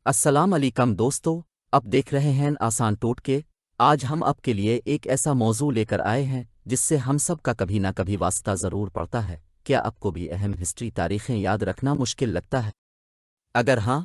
السلام علیکم دوستو، اب دیکھ رہے ہیں آسان ٹوٹکے۔ آج ہم آپ کے لیے ایک ایسا موضوع لے کر آئے ہیں جس سے ہم سب کا کبھی نہ کبھی واسطہ ضرور پڑتا ہے۔ کیا آپ کو بھی اہم ہسٹری تاریخیں یاد رکھنا مشکل لگتا ہے؟ اگر ہاں،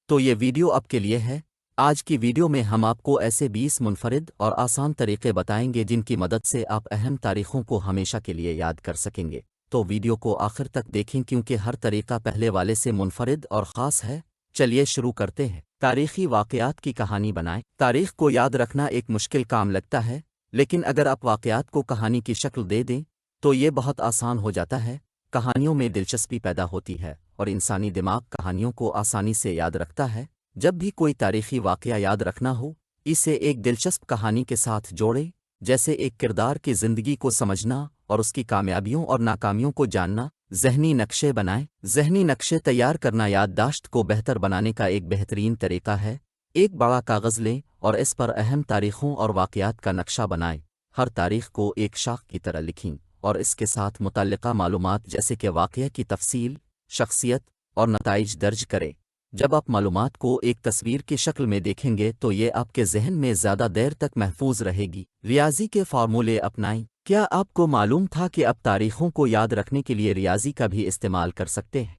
تو یہ ویڈیو آپ کے لیے ہے۔ آج کی ویڈیو میں ہم آپ کو ایسے 20 منفرد اور آسان طریقے بتائیں گے جن کی مدد سے آپ اہم تاریخوں کو ہمیشہ کے لیے یاد کر سکیں گے۔ تو ویڈیو کو آخر تک دیکھیں کیونکہ ہر طریقہ پہلے والے سے منفرد اور خاص ہے۔ چلیے شروع کرتے ہیں۔ تاریخی واقعات کی کہانی بنائیں۔ تاریخ کو یاد رکھنا ایک مشکل کام لگتا ہے، لیکن اگر آپ واقعات کو کہانی کی شکل دے دیں تو یہ بہت آسان ہو جاتا ہے۔ کہانیوں میں دلچسپی پیدا ہوتی ہے اور انسانی دماغ کہانیوں کو آسانی سے یاد رکھتا ہے۔ جب بھی کوئی تاریخی واقعہ یاد رکھنا ہو، اسے ایک دلچسپ کہانی کے ساتھ جوڑیں، جیسے ایک کردار کی زندگی کو سمجھنا اور اس کی کامیابیوں اور ناکامیوں کو جاننا۔ ذہنی نقشے بنائیں۔ ذہنی نقشے تیار کرنا یادداشت کو بہتر بنانے کا ایک بہترین طریقہ ہے۔ ایک بڑا کاغذ لیں اور اس پر اہم تاریخوں اور واقعات کا نقشہ بنائیں۔ ہر تاریخ کو ایک شاخ کی طرح لکھیں اور اس کے ساتھ متعلقہ معلومات جیسے کہ واقعہ کی تفصیل، شخصیت اور نتائج درج کریں۔ جب آپ معلومات کو ایک تصویر کی شکل میں دیکھیں گے تو یہ آپ کے ذہن میں زیادہ دیر تک محفوظ رہے گی۔ ریاضی کے فارمولے اپنائیں۔ کیا آپ کو معلوم تھا کہ آپ تاریخوں کو یاد رکھنے کے لیے ریاضی کا بھی استعمال کر سکتے ہیں؟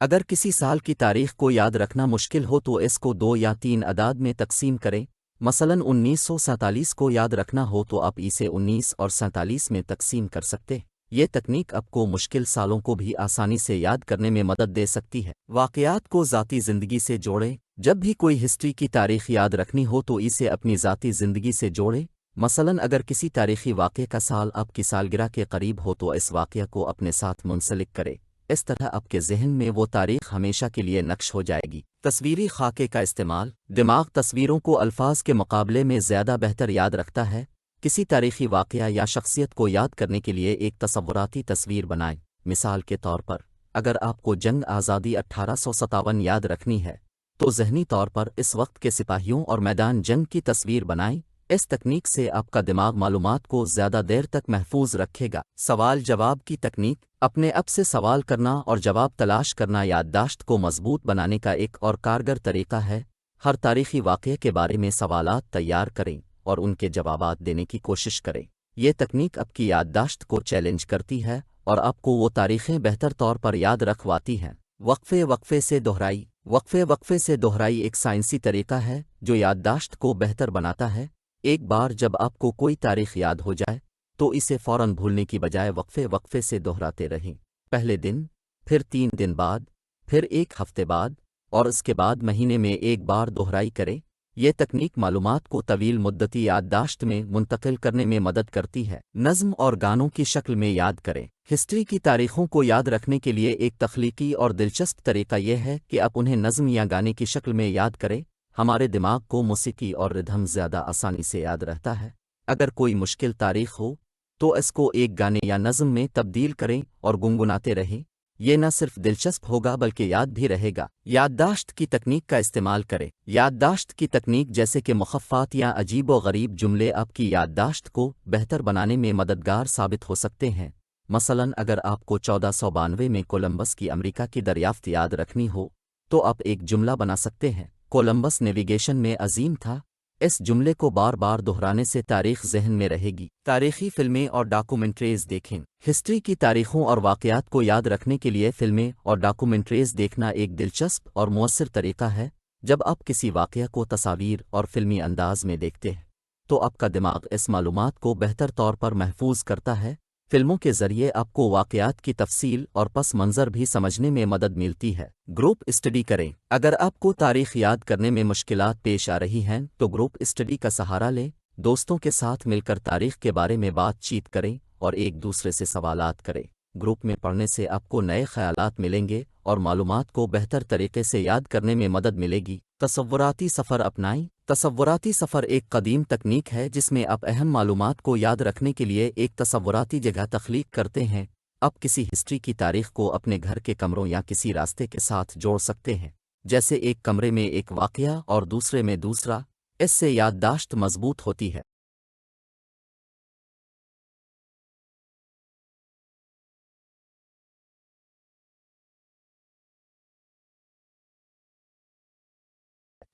اگر کسی سال کی تاریخ کو یاد رکھنا مشکل ہو تو اس کو 2 یا 3 اعداد میں تقسیم کریں۔ مثلاً 1947 کو یاد رکھنا ہو تو آپ اسے 19 اور 47 میں تقسیم کر سکتے ہیں۔ یہ تکنیک آپ کو مشکل سالوں کو بھی آسانی سے یاد کرنے میں مدد دے سکتی ہے۔ واقعات کو ذاتی زندگی سے جوڑیں۔ جب بھی کوئی ہسٹری کی تاریخ یاد رکھنی ہو تو اسے اپنی ذاتی زندگی سے جوڑیں۔ مثلاً اگر کسی تاریخی واقعے کا سال آپ کی سالگرہ کے قریب ہو تو اس واقعہ کو اپنے ساتھ منسلک کریں۔ اس طرح آپ کے ذہن میں وہ تاریخ ہمیشہ کے لیے نقش ہو جائے گی۔ تصویری خاکے کا استعمال۔ دماغ تصویروں کو الفاظ کے مقابلے میں زیادہ بہتر یاد رکھتا ہے۔ کسی تاریخی واقعہ یا شخصیت کو یاد کرنے کے لیے ایک تصوراتی تصویر بنائیں۔ مثال کے طور پر، اگر آپ کو جنگ آزادی 1857 یاد رکھنی ہے تو ذہنی طور پر اس وقت کے سپاہیوں اور میدان جنگ کی تصویر بنائیں۔ اس تکنیک سے آپ کا دماغ معلومات کو زیادہ دیر تک محفوظ رکھے گا۔ سوال جواب کی تکنیک۔ اپنے آپ سے سوال کرنا اور جواب تلاش کرنا یادداشت کو مضبوط بنانے کا ایک اور کارگر طریقہ ہے۔ ہر تاریخی واقعے کے بارے میں سوالات تیار کریں اور ان کے جوابات دینے کی کوشش کریں۔ یہ تکنیک آپ کی یادداشت کو چیلنج کرتی ہے اور آپ کو وہ تاریخیں بہتر طور پر یاد رکھواتی ہیں۔ وقفے وقفے سے دہرائی۔ وقفے وقفے سے دہرائی ایک سائنسی طریقہ ہے جو یادداشت کو بہتر بناتا ہے۔ ایک بار جب آپ کو کوئی تاریخ یاد ہو جائے تو اسے فوراً بھولنے کی بجائے وقفے وقفے سے دہراتے رہیں۔ پہلے دن، پھر 3 دن بعد، پھر 1 ہفتے بعد اور اس کے بعد مہینے میں ایک بار دہرائی کریں۔ یہ تکنیک معلومات کو طویل مدتی یادداشت میں منتقل کرنے میں مدد کرتی ہے۔ نظم اور گانوں کی شکل میں یاد کریں۔ ہسٹری کی تاریخوں کو یاد رکھنے کے لیے ایک تخلیقی اور دلچسپ طریقہ یہ ہے کہ آپ انہیں نظم یا گانے کی شکل میں یاد کریں۔ ہمارے دماغ کو موسیقی اور ردھم زیادہ آسانی سے یاد رہتا ہے۔ اگر کوئی مشکل تاریخ ہو تو اس کو ایک گانے یا نظم میں تبدیل کریں اور گنگناتے رہیں۔ یہ نہ صرف دلچسپ ہوگا بلکہ یاد بھی رہے گا۔ یادداشت کی تکنیک کا استعمال کریں۔ یادداشت کی تکنیک جیسے کہ مخففات یا عجیب و غریب جملے آپ کی یادداشت کو بہتر بنانے میں مددگار ثابت ہو سکتے ہیں۔ مثلاً اگر آپ کو 1492 میں کولمبس کی امریکہ کی دریافت یاد رکھنی ہو تو آپ ایک جملہ بنا سکتے ہیں: کولمبس نیویگیشن میں عظیم تھا۔ اس جملے کو بار بار دہرانے سے تاریخ ذہن میں رہے گی۔ تاریخی فلمیں اور ڈاکومنٹریز دیکھیں۔ ہسٹری کی تاریخوں اور واقعات کو یاد رکھنے کے لیے فلمیں اور ڈاکومنٹریز دیکھنا ایک دلچسپ اور مؤثر طریقہ ہے۔ جب آپ کسی واقعہ کو تصاویر اور فلمی انداز میں دیکھتے ہیں تو آپ کا دماغ اس معلومات کو بہتر طور پر محفوظ کرتا ہے۔ فلموں کے ذریعے آپ کو واقعات کی تفصیل اور پس منظر بھی سمجھنے میں مدد ملتی ہے۔ گروپ اسٹڈی کریں۔ اگر آپ کو تاریخ یاد کرنے میں مشکلات پیش آ رہی ہیں تو گروپ اسٹڈی کا سہارا لیں۔ دوستوں کے ساتھ مل کر تاریخ کے بارے میں بات چیت کریں اور ایک دوسرے سے سوالات کریں۔ گروپ میں پڑھنے سے آپ کو نئے خیالات ملیں گے اور معلومات کو بہتر طریقے سے یاد کرنے میں مدد ملے گی۔ تصوراتی سفر اپنائیں۔ تصوراتی سفر ایک قدیم تکنیک ہے جس میں آپ اہم معلومات کو یاد رکھنے کے لیے ایک تصوراتی جگہ تخلیق کرتے ہیں۔ آپ کسی ہسٹری کی تاریخ کو اپنے گھر کے کمروں یا کسی راستے کے ساتھ جوڑ سکتے ہیں، جیسے ایک کمرے میں ایک واقعہ اور دوسرے میں دوسرا۔ اس سے یادداشت مضبوط ہوتی ہے۔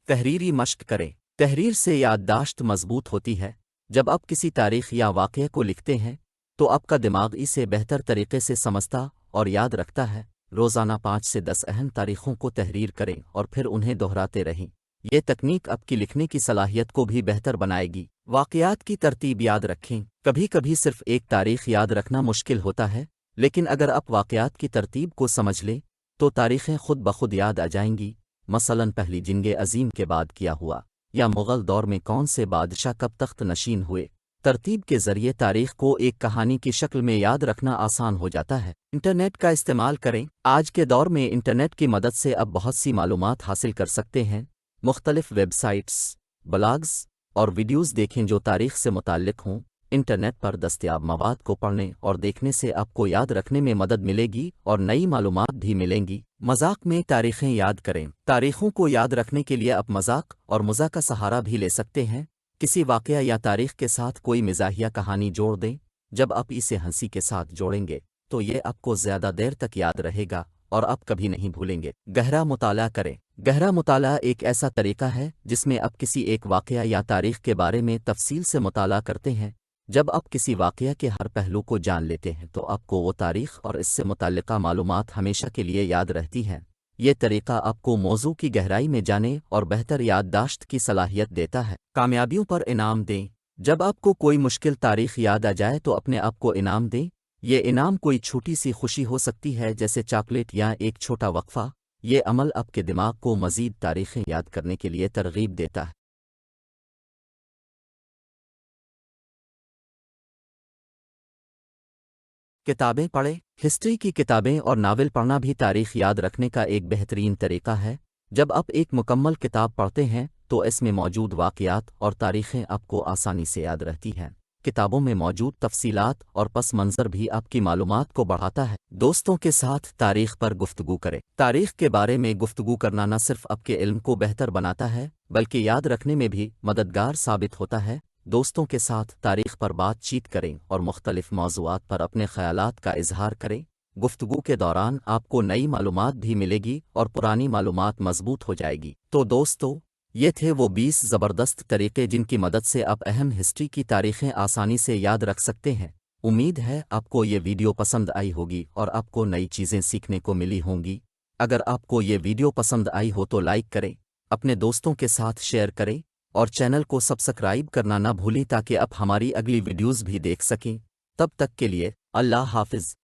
تحریری مشق کریں۔ تحریر سے یادداشت مضبوط ہوتی ہے۔ جب آپ کسی تاریخ یا واقعے کو لکھتے ہیں تو آپ کا دماغ اسے بہتر طریقے سے سمجھتا اور یاد رکھتا ہے۔ روزانہ 5 سے 10 اہم تاریخوں کو تحریر کریں اور پھر انہیں دہراتے رہیں۔ یہ تکنیک آپ کی لکھنے کی صلاحیت کو بھی بہتر بنائے گی۔ واقعات کی ترتیب یاد رکھیں۔ کبھی کبھی صرف ایک تاریخ یاد رکھنا مشکل ہوتا ہے، لیکن اگر آپ واقعات کی ترتیب کو سمجھ لیں تو تاریخیں خود بخود یاد آ جائیں گی۔ مثلاً پہلی جنگ عظیم کے بعد کیا ہوا، یا مغل دور میں کون سے بادشاہ کب تخت نشین ہوئے۔ ترتیب کے ذریعے تاریخ کو ایک کہانی کی شکل میں یاد رکھنا آسان ہو جاتا ہے۔ انٹرنیٹ کا استعمال کریں۔ آج کے دور میں انٹرنیٹ کی مدد سے آپ بہت سی معلومات حاصل کر سکتے ہیں۔ مختلف ویب سائٹس، بلاگز اور ویڈیوز دیکھیں جو تاریخ سے متعلق ہوں۔ انٹرنیٹ پر دستیاب مواد کو پڑھنے اور دیکھنے سے آپ کو یاد رکھنے میں مدد ملے گی اور نئی معلومات بھی ملیں گی۔ مذاق میں تاریخیں یاد کریں۔ تاریخوں کو یاد رکھنے کے لیے آپ مذاق اور مزاح کا سہارا بھی لے سکتے ہیں۔ کسی واقعہ یا تاریخ کے ساتھ کوئی مزاحیہ کہانی جوڑ دیں۔ جب آپ اسے ہنسی کے ساتھ جوڑیں گے تو یہ آپ کو زیادہ دیر تک یاد رہے گا اور آپ کبھی نہیں بھولیں گے۔ گہرا مطالعہ کریں۔ گہرا مطالعہ ایک ایسا طریقہ ہے جس میں آپ کسی ایک واقعہ یا تاریخ کے بارے میں تفصیل سے مطالعہ کرتے ہیں۔ جب آپ کسی واقعہ کے ہر پہلو کو جان لیتے ہیں تو آپ کو وہ تاریخ اور اس سے متعلقہ معلومات ہمیشہ کے لیے یاد رہتی ہیں۔ یہ طریقہ آپ کو موضوع کی گہرائی میں جانے اور بہتر یادداشت کی صلاحیت دیتا ہے۔ کامیابیوں پر انعام دیں۔ جب آپ کو کوئی مشکل تاریخ یاد آ جائے تو اپنے آپ کو انعام دیں۔ یہ انعام کوئی چھوٹی سی خوشی ہو سکتی ہے جیسے چاکلیٹ یا ایک چھوٹا وقفہ۔ یہ عمل آپ کے دماغ کو مزید تاریخیں یاد کرنے کے لیے ترغیب دیتا ہے۔ کتابیں پڑھیں۔ ہسٹری کی کتابیں اور ناول پڑھنا بھی تاریخ یاد رکھنے کا ایک بہترین طریقہ ہے۔ جب آپ ایک مکمل کتاب پڑھتے ہیں تو اس میں موجود واقعات اور تاریخیں آپ کو آسانی سے یاد رہتی ہیں۔ کتابوں میں موجود تفصیلات اور پس منظر بھی آپ کی معلومات کو بڑھاتا ہے۔ دوستوں کے ساتھ تاریخ پر گفتگو کریں۔ تاریخ کے بارے میں گفتگو کرنا نہ صرف آپ کے علم کو بہتر بناتا ہے بلکہ یاد رکھنے میں بھی مددگار ثابت ہوتا ہے۔ دوستوں کے ساتھ تاریخ پر بات چیت کریں اور مختلف موضوعات پر اپنے خیالات کا اظہار کریں۔ گفتگو کے دوران آپ کو نئی معلومات بھی ملے گی اور پرانی معلومات مضبوط ہو جائے گی۔ تو دوستو، یہ تھے وہ 20 زبردست طریقے جن کی مدد سے آپ اہم ہسٹری کی تاریخیں آسانی سے یاد رکھ سکتے ہیں۔ امید ہے آپ کو یہ ویڈیو پسند آئی ہوگی اور آپ کو نئی چیزیں سیکھنے کو ملی ہوں گی۔ اگر آپ کو یہ ویڈیو پسند آئی ہو تو لائک کریں، اپنے دوستوں کے ساتھ شیئر کریں اور چینل کو سبسکرائب کرنا نہ بھولیں تاکہ آپ ہماری اگلی ویڈیوز بھی دیکھ سکیں۔ تب تک کے لیے اللہ حافظ۔